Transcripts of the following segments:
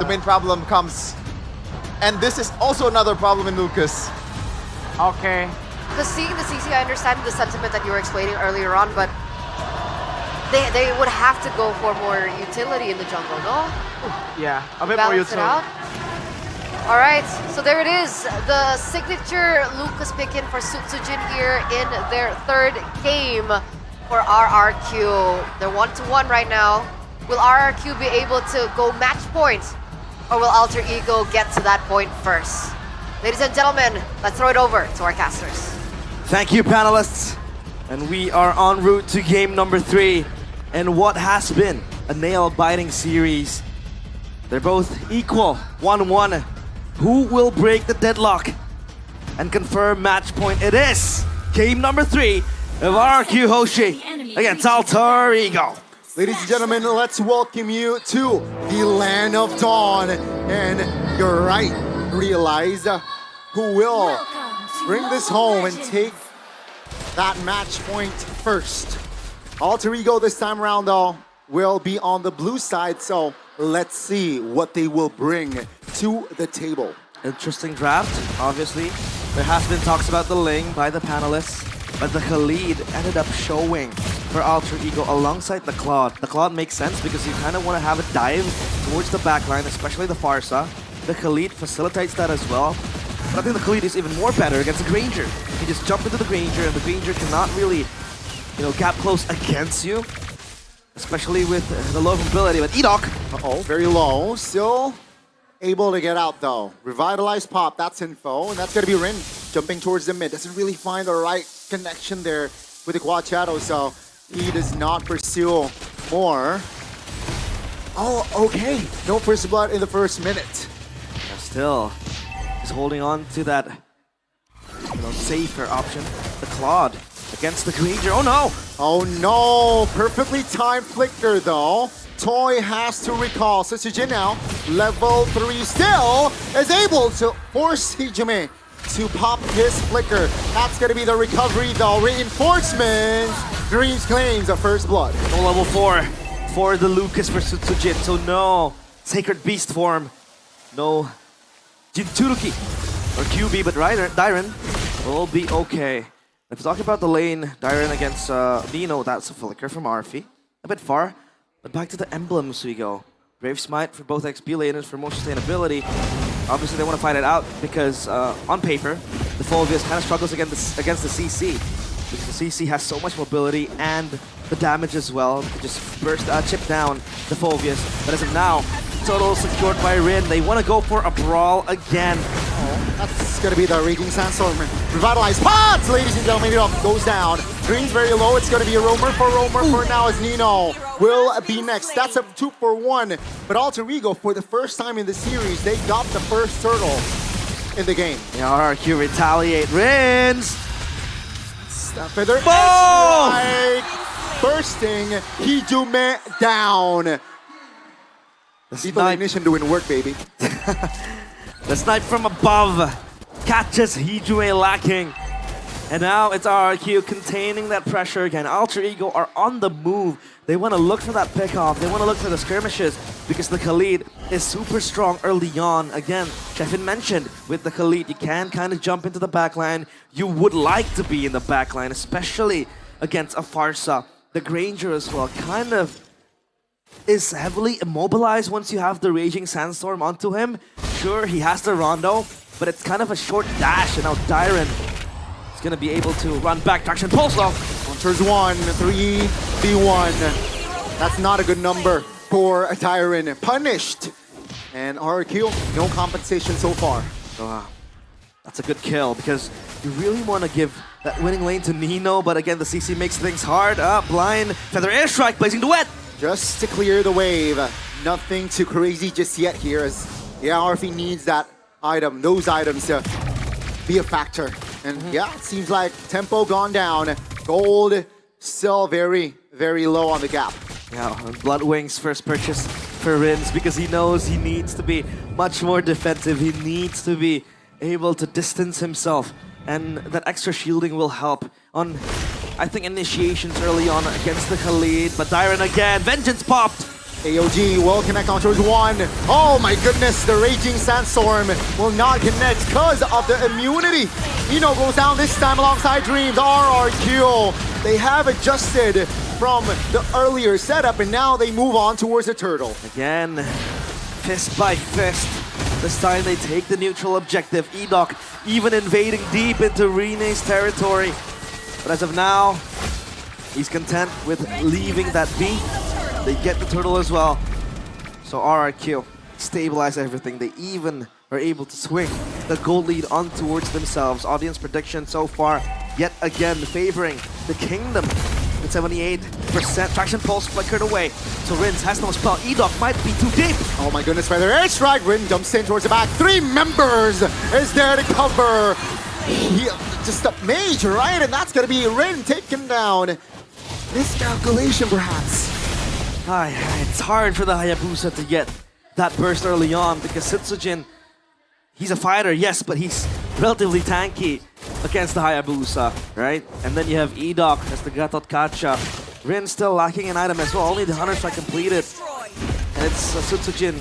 the main problem comes. And this is also another problem in Lucas. Okay. Because seeing the CC, I understand the sentiment that you were explaining earlier on, but they would have to go for more utility in the jungle, no? Yeah, a bit more Balance it utility. out. All right, so there it is. The signature Lucas pick-in for Sutsujin here in their third game for RRQ. They're 1-1 right now. Will RRQ be able to go match point, or will Alter Ego get to that point first? Ladies and gentlemen, let's throw it over to our casters. Thank you, panelists. And we are en route to game number 3. And what has been a nail-biting series. They're both equal, 1-1. Who will break the deadlock and confirm match point? It is game number 3 of RRQ Hoshi against Alter Ego. Ladies and gentlemen, let's welcome you to the land of dawn. And you're right, realize who will bring this home and take that match point first. Alter Ego this time around, though, will be on the blue side, so let's see what they will bring to the table. Interesting draft, obviously. There has been talks about the Ling by the panelists, but the Khalid ended up showing for Alter Ego alongside the Claude. The Claude makes sense because you kind of want to have a dive towards the backline, especially the Farsa. The Khalid facilitates that as well. But I think the Khalid is even more better against the Granger. You just jump into the Granger and the Granger cannot really, gap close against you. Especially with the low mobility, but Edok. Uh-oh, very low. Still able to get out, though. Revitalized pop, that's info. And that's going to be Rin jumping towards the mid. Doesn't really find the right connection there with the quad shadow, so he does not pursue more. Oh, okay. No first blood in the first minute. Still, he's holding on to that safer option. The Claude against the Granger. Oh no! Oh no! Perfectly timed flicker though. Toy has to recall. Sutsujin now, level 3 still, is able to force Hijime to pop his flicker. That's gonna be the recovery though. Reinforcements! Dreams claims a first blood. No level 4 for the Lucas for Sutsujin. So no Sacred Beast form. No Jinchuruki or QB, but Dyren will be okay. If we're talking about the lane, Dyren against Nino, that's a flicker from Arfi. A bit far, but back to the emblems we go. Brave Smite for both XP laners for more sustainability. Obviously they want to fight it out because on paper, the Fulvius kind of struggles against the CC. Because the CC has so much mobility and the damage as well. They can just burst, chip down the Fulvius. But as of now, total secured by Rin. They want to go for a brawl again. That's gonna be the Raging Sandstorm. Revitalized pots, ladies and gentlemen. It goes down. Green's very low. It's gonna be a roamer for now as Nino will be next. That's a 2-for-1. But Alter Ego, for the first time in the series, they got the first turtle in the game. Yeah, RRQ retaliate. Rins! Step feather. Strike. Bursting Hijime down. Lethal Ignition doing work, baby. The snipe from above catches Hijime lacking. And now it's RRQ containing that pressure again. Alter Ego are on the move. They want to look for that pick-off. They want to look for the skirmishes because the Khalid is super strong early on. Again, Sheffin mentioned with the Khalid, you can kind of jump into the backline. You would like to be in the backline, especially against a Farsa. The Granger as well kind of is heavily immobilized once you have the Raging Sandstorm onto him. Sure, he has the Rondo, but it's kind of a short dash, and now Dyren is going to be able to run back. Traction Pulse though. Hunters 1, 3v1. That's not a good number for Dyren. Punished. And RRQ, no compensation so far. That's a good kill because you really want to give that winning lane to Nino, but again, the CC makes things hard. Blind Feather Airstrike, blazing duet. Just to clear the wave. Nothing too crazy just yet here as RFE needs that item, those items to be a factor. And yeah, it seems like tempo gone down. Gold still very, very low on the gap. Yeah, Bloodwing's first purchase for Rins because he knows he needs to be much more defensive. He needs to be able to distance himself. And that extra shielding will help on, I think, initiations early on against the Khalid. But Dyren again, Vengeance popped. AOG will connect on towards one. Oh my goodness, the Raging Sandstorm will not connect because of the immunity. Eno goes down this time alongside Dreams. RRQ, they have adjusted from the earlier setup and now they move on towards the turtle. Again, fist by fist. This time they take the neutral objective. Edok even invading deep into Rene's territory. But as of now, he's content with leaving that B. They get the turtle as well. So RRQ stabilize everything. They even are able to swing the gold lead on towards themselves. Audience prediction so far, yet again favoring the Kingdom at 78%. Traction pulse flickered away. So Rins has no spell. Edok might be too deep. Oh my goodness, feather airstrike. Rin jumps in towards the back. 3 members is there to cover. Just a mage, right? And that's gonna be Rin taken down. Miscalculation perhaps. It's hard for the Hayabusa to get that burst early on because Setsujin, he's a fighter, yes, but he's relatively tanky against the Hayabusa, right? And then you have Edok as the Gatot Kacha. Rin still lacking an item as well, only the Hunter Strike completed. And it's Setsujin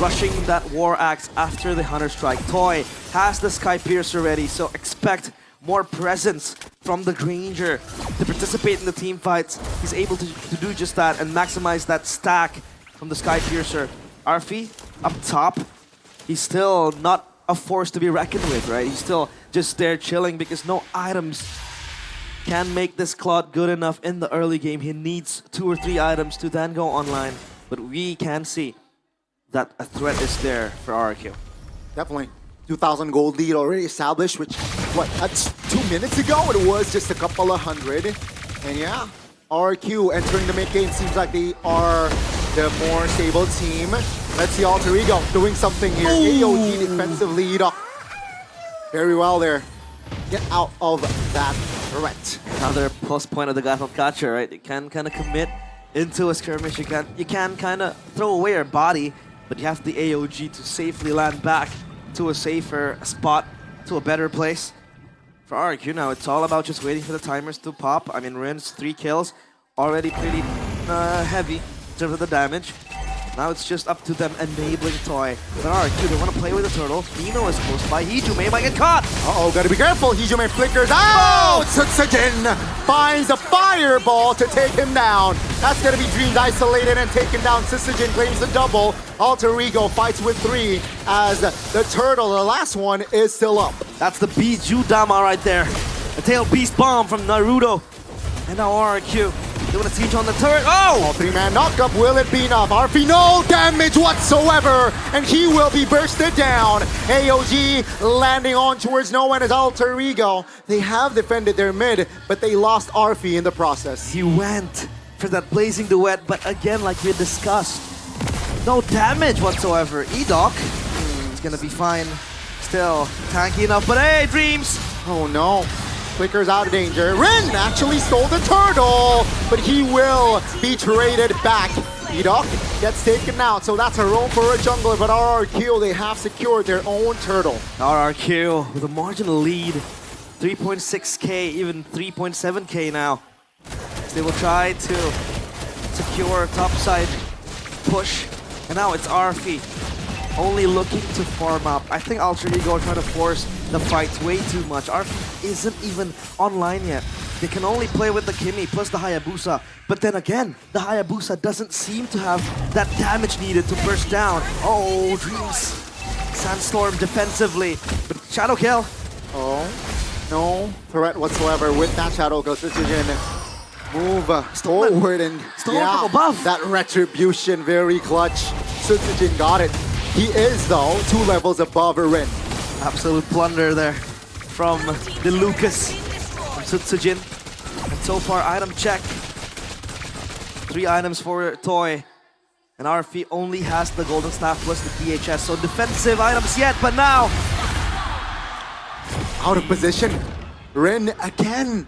rushing that War Axe after the Hunter Strike. Toy has the Sky Piercer ready, so expect more presence from the Granger to participate in the team fights. He's able to do just that and maximize that stack from the Sky Piercer. Arfi up top, he's still not a force to be reckoned with, right? He's still just there chilling because no items can make this Claude good enough in the early game. He needs 2 or 3 items to then go online. But we can see that a threat is there for RRQ. Definitely. 2,000 gold lead already established, which, what, that's 2 minutes ago? It was just a couple of hundred. And yeah, RQ entering the mid game seems like they are the more stable team. Let's see Alter Ego doing something here. AOG defensive lead up. Very well there. Get out of that threat. Another plus point of the Gatot Kacha, right? You can kind of commit into a skirmish. You can kind of throw away your body, but you have the AOG to safely land back to a safer spot, to a better place. For RRQ now, it's all about just waiting for the timers to pop. I mean, Rin's 3 kills, already pretty heavy in terms of the damage. Now it's just up to them enabling Toy. But RRQ, they want to play with the turtle. Nino is close by. Hijume might get caught. Uh-oh, gotta be careful. Hijume flickers out. Tsutsujin finds a fireball to take him down. That's gonna be Dreams isolated and taken down. Tsutsujin claims the double. Alter Ego fights with 3 as the turtle, the last one, is still up. That's the Biju Dama right there. A tail beast bomb from Naruto. And now RRQ. They want to siege on the turret. Oh! 3-man knockup, will it be enough? Arfi, no damage whatsoever, and he will be bursted down. AOG landing on towards no one as Alter Ego. They have defended their mid, but they lost Arfi in the process. He went for that blazing duet, but again, like we discussed, no damage whatsoever. Edok is gonna be fine. Still tanky enough, but hey, Dreams! Oh no. Flicker's out of danger. Rin actually stole the turtle, but he will be traded back. Edok gets taken out, so that's a roam for a jungler, but RRQ, they have secured their own turtle. RRQ with a marginal lead. 3.6k, even 3.7k now. They will try to secure topside push, and now it's Arfi only looking to farm up. I think Alter Ego are trying to force the fight way too much. Arfi isn't even online yet. They can only play with the Kimi plus the Hayabusa. But then again, the Hayabusa doesn't seem to have that damage needed to burst down. Oh, Dreams. Sandstorm defensively, but Shadow Kill. Oh, no threat whatsoever with that Shadow Kill. Setsujin move forward and from above. That retribution, very clutch. Setsujin got it. He is, though, 2 levels above Rin. Absolute blunder there from the Lucas from Setsujin. And so far, item check. 3 items for Toy. And Arfi only has the Golden Staff plus the DHS. So defensive items yet, but now... Out of position. Rin again.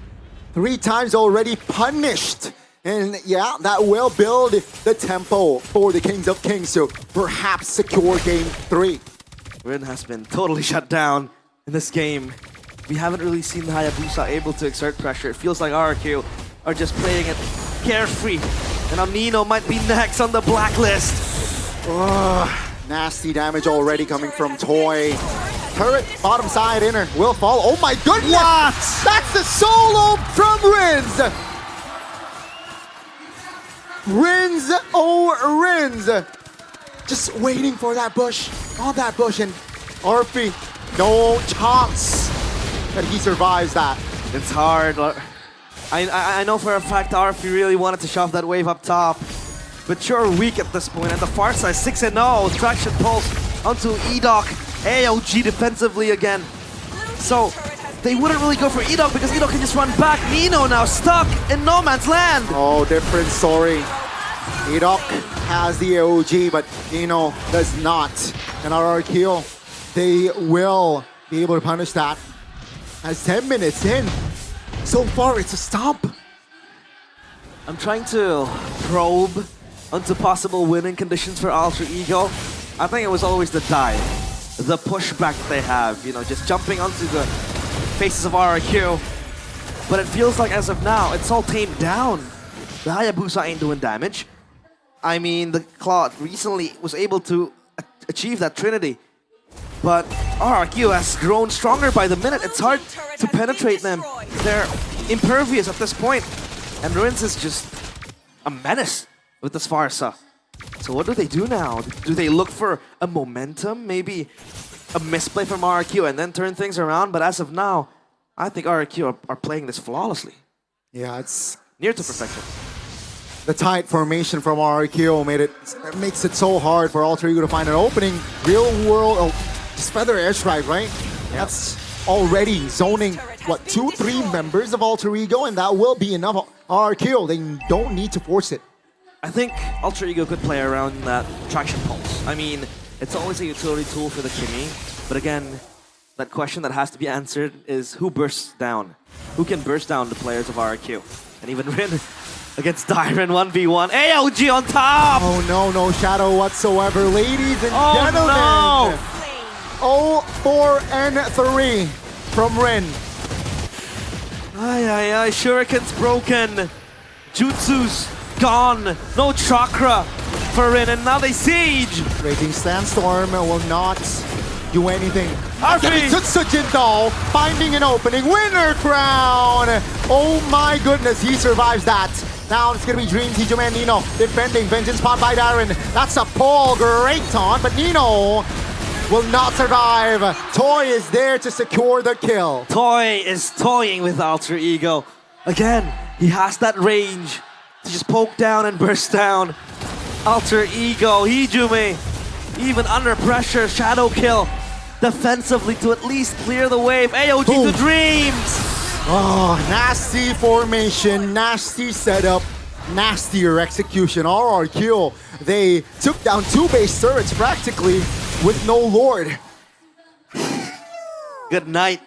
3 times already punished. And yeah, that will build the tempo for the Kings of Kings to perhaps secure game 3. Rin has been totally shut down in this game. We haven't really seen the Hayabusa able to exert pressure. It feels like RRQ are just playing it carefree And now Nino might be next on the blacklist. Nasty damage already coming from Toy. Turret, bottom side, inner, will fall. Oh my goodness! What? That's the solo from Rins! Rins, oh Rins! Just waiting for that bush, on that bush, and Arfi, no chance that he survives that. It's hard. I know for a fact Arfi really wanted to shove that wave up top. But you're weak at this point. And the far side, 6-0. Traction pulse onto Edok. AOG defensively again. So they wouldn't really go for Edok because Edok can just run back. Nino now stuck in no man's land. Oh, different story. Edok has the AOG, but Nino does not. And RRQ, they will be able to punish that. As 10 minutes in, so far it's a stomp. I'm trying to probe onto possible winning conditions for Alter Ego. I think it was always the dive, the pushback that they have, you know, just jumping onto the faces of RRQ. But it feels like as of now, it's all tamed down. The Hayabusa ain't doing damage. I mean, the Claude recently was able to achieve that Trinity. But RRQ has grown stronger by the minute. It's hard to penetrate them. They're impervious at this point. And Rins is just a menace with this Farsa. So what do they do now? Do they look for a momentum? Maybe a misplay from RRQ and then turn things around? But as of now, I think RRQ are playing this flawlessly. Yeah, it's near to perfection. The tight formation from RRQ makes it so hard for Alter Ego to find an opening. Real world, just feather airstrike, right? Yeah. That's already zoning, what, 2-3 members of Alter Ego, and that will be enough. RRQ, they don't need to force it. I think Alter Ego could play around that traction pulse. I mean, it's always a utility tool for the Kimi, but again, that question that has to be answered is who bursts down? Who can burst down the players of RRQ? And even Rin against Dyren 1v1. AOG on top! Oh no, no shadow whatsoever. Ladies and gentlemen. No. 0-4-3 from Rin. Ay, Shuriken's broken. Jutsu's gone. No chakra for Rin, and now they siege. Raging Sandstorm will not do anything. Arfi! Tsujin though, finding an opening. Winner crown! Oh my goodness, he survives that. Now it's gonna be Dream, Tijo Man, Nino defending. Vengeance pot by Dyren. That's a pull, great taunt, but Nino will not survive. Toy is there to secure the kill. Toy is toying with Alter Ego. Again, he has that range to just poke down and burst down. Alter Ego, Hijume, even under pressure, shadow kill. Defensively to at least clear the wave. AOG Boom. to Dreams! Oh, nasty formation, nasty setup, nastier execution. RRQ, they took down 2 base turrets practically with no Lord. Good night.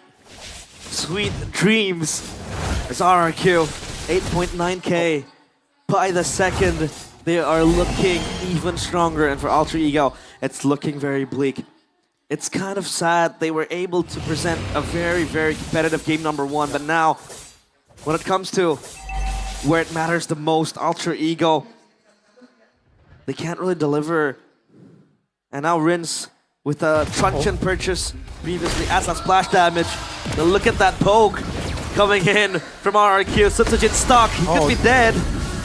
Sweet dreams. It's RRQ. 8.9k by the second. They are looking even stronger. And for Alter Ego, it's looking very bleak. It's kind of sad they were able to present a very, very competitive game number 1. But now, when it comes to where it matters the most, Alter Ego, they can't really deliver. And now Rins with a truncheon purchase previously adds that splash damage. Now look at that poke coming in from RRQ. Tsujin stuck. He could be dead.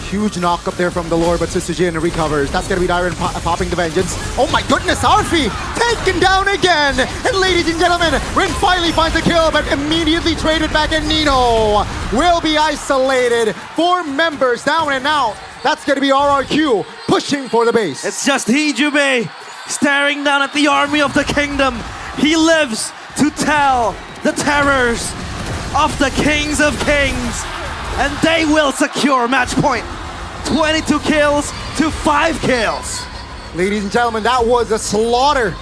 Huge knock up there from the Lord, but Tsujin recovers. That's gonna be Dyren popping the Vengeance. Oh my goodness, Arfi taken down again! And ladies and gentlemen, Rin finally finds a kill, but immediately traded back, and Nino will be isolated. 4 members down and out. That's gonna be RRQ pushing for the base. It's just Hijume staring down at the army of the kingdom. He lives to tell the terrors of the kings of kings, and they will secure match point. 22 kills to 5 kills. Ladies and gentlemen, that was a slaughter